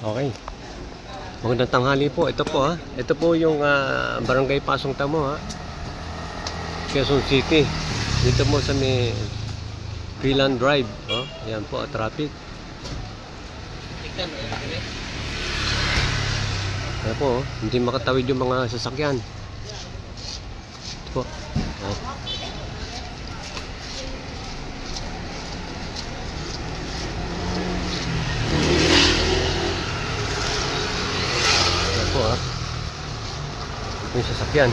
Okay. Magandang tanghali po. Ito po ha. Ito po yung Barangay Pasong Tamo ha. Quezon City. Dito mo sa may Philan Drive. Oh, yan po, traffic. Ayan po, hindi makatawid yung mga sasakyan. Ito po. Oh. Ayan po ha. Ito yung sasakyan.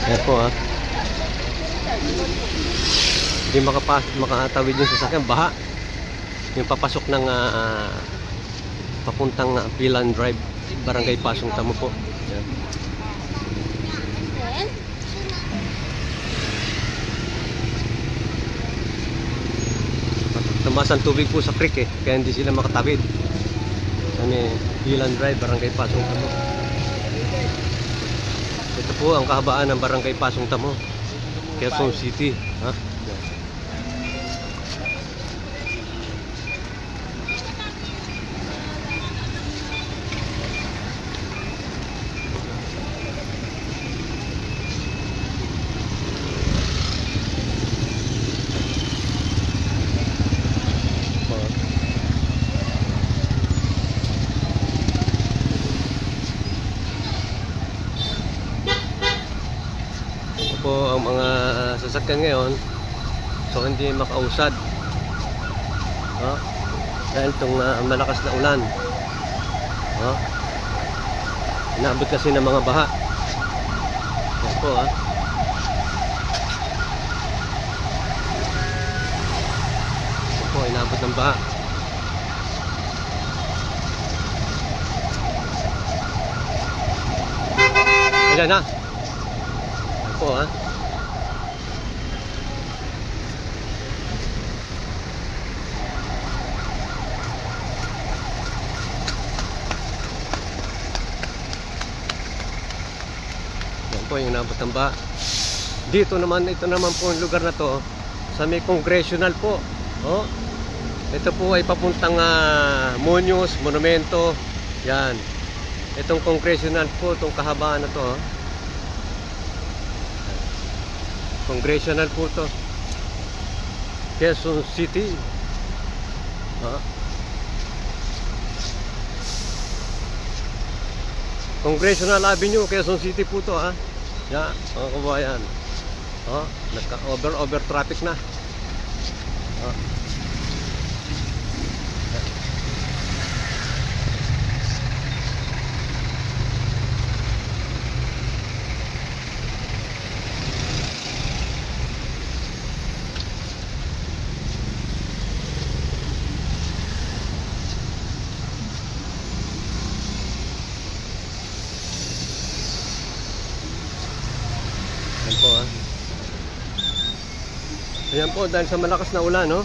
Ayan po ha. Hindi makatawid yung sasakyan, baha. Yung papasok ng papuntang Philan Drive, Barangay Pasong Tamo po. Ayan. Tumaas ang tubig po sa creek kaya hindi sila makatawid. Sa may Philan Drive, Barangay Pasong Tamo. Ito po ang kahabaan ng Barangay Pasong Tamo, Quezon City, ha? Po ang mga sasakyan ngayon, so hindi makausad dahil itong malakas na ulan. Inaabot kasi ng mga baha. Yan po yan po, inaabot ng baha. Ayan na po ha. Yan po yung nabot ng baha. Dito naman, ito naman po yung lugar na to sa may Congressional po. Ito po ay papuntang Muñoz, Monumento. Yan. Itong Congressional po, itong kahabaan na to. Congressional po to, Quezon City. Congressional Avenue, Quezon City po to ha. Yan, mga kabayan. Nagka-over traffic na. Ayan po ha. Ayan po, dahil sa malakas na ulan Ayan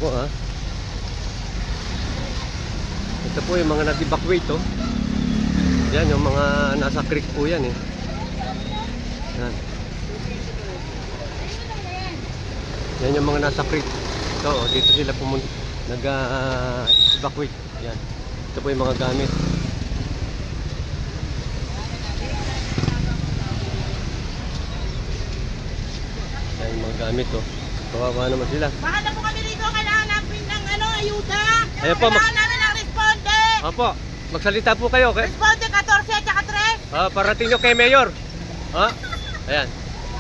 po ha. Ito po yung mga nag-evacuate Yan yung mga nasa creek po yan Yan. Yan yung mga nasa creek. Ito, dito sila nag-evacuate. Yan. Ito po yung mga gamit. Yan yung mga gamit Kawawa naman sila. Bahala po kami rito. Kailangan namin ng ayuda. Ayan po, kailangan namin ng responde. Opo, magsalita po kayo. Responde 14 at saka 3. Parating nyo kay Mayor. Ayan.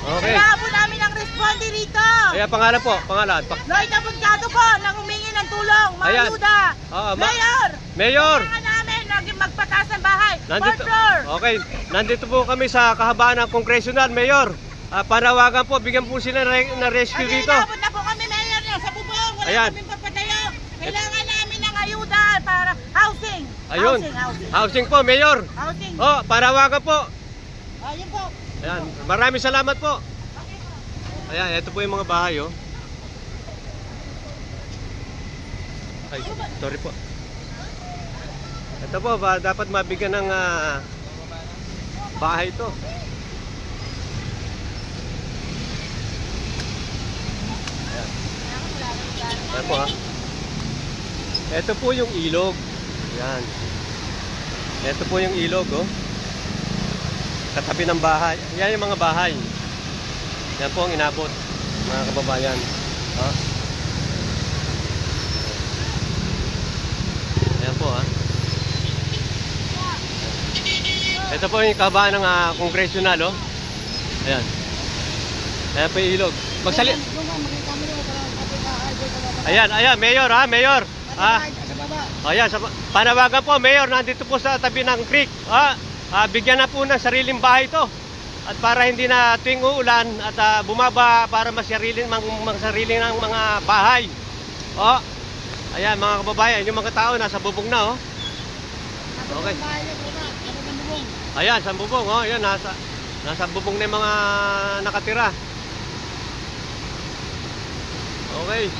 Okay. Kailangan po namin ng responde rito. Ayan, pangalan po. Pangalan. Lloyd Abundado po, nang humingi ng tulong. Mga Ayan. ayuda. Mayor. Mayor. Kailangan namin naging magpataas ng bahay. Nandito, 4th floor. okay. Nandito po kami sa kahabaan ng Congressional, Mayor. Panawagan po, bigyan po sila na rescue dito. Inabot na po kami, Mayor, sa bubong. Wala Ayan. kaming papatayo. Kailangan namin ng ayuda para housing. Ayun. Housing po, Mayor. Housing. Panawagan po. Ayun po. Ayan. Maraming salamat po. Ayan, ito po yung mga bahay, oh. Ay, sorry po. Ito po, dapat mabigyan ng bahay ito. Ayan. Ayan po, ha. Ito po yung ilog. Ayan. Ito po yung ilog, oh. Katabi ng bahay. Yan yung mga bahay. Yan po ang inabot, mga kababayan. Ha? Ayan po, ha. Ito po yung kabaan ng congressional, oh. Ayan. Ayan po yung ilog. Magsalit. Ayan, ayan, mayor, ha, mayor. Ayan, panawagan po, mayor, nandito po sa tabi ng creek. Bigyan na po ng sariling bahay ito. At para hindi na tuwing uulan at bumaba para masariling ng mga bahay. Ayan mga kababayan, yung mga tao nasa bubong na, oh. Okay. Ayan, sa bubong, oh. Ayan, nasa bubong na yung mga nakatira. Okay.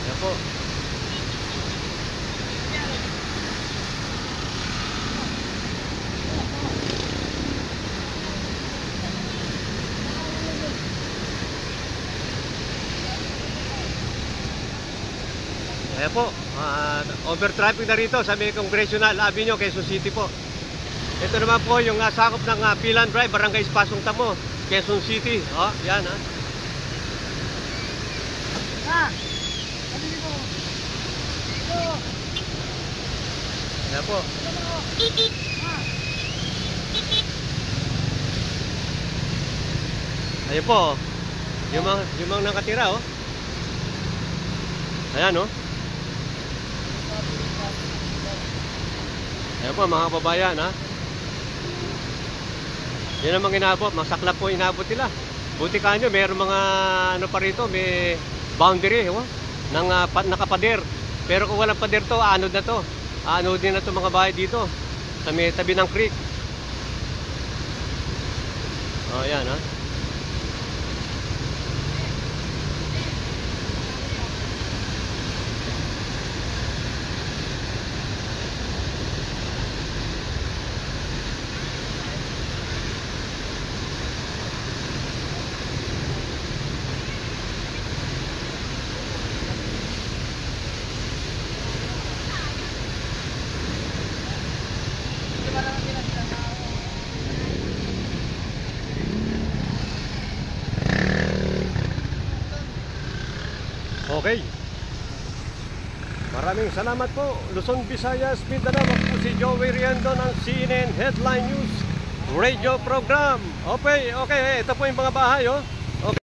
Ayan po. Ayan po, over traffic na rito sa may Congressional Avenue, Quezon City po. Ito naman po yung sakop ng Pilan Drive, Barangay Espasong Tamo, Quezon City. Yan, ha. Ayan po. Ayan po, yung mga nakatira, oh. Ayan, oh. Ayan po mga kababayan, ha. Yan ang mga inabot, masaklap po inabot nila. Buti kanyo, mayroong mga ano pa rito, may boundary, ng nakapader. Pero kung walang pader to, anod na to. Anod din na to mga bahay dito sa may tabi ng creek. Ayan, ha. Okay. Maraming salamat po. Luzon, Visayas, Mindanao. Ako po si Joey Riendo ng CNN Headline News Radio Program. Okay. Ito po yung mga bahay, oh.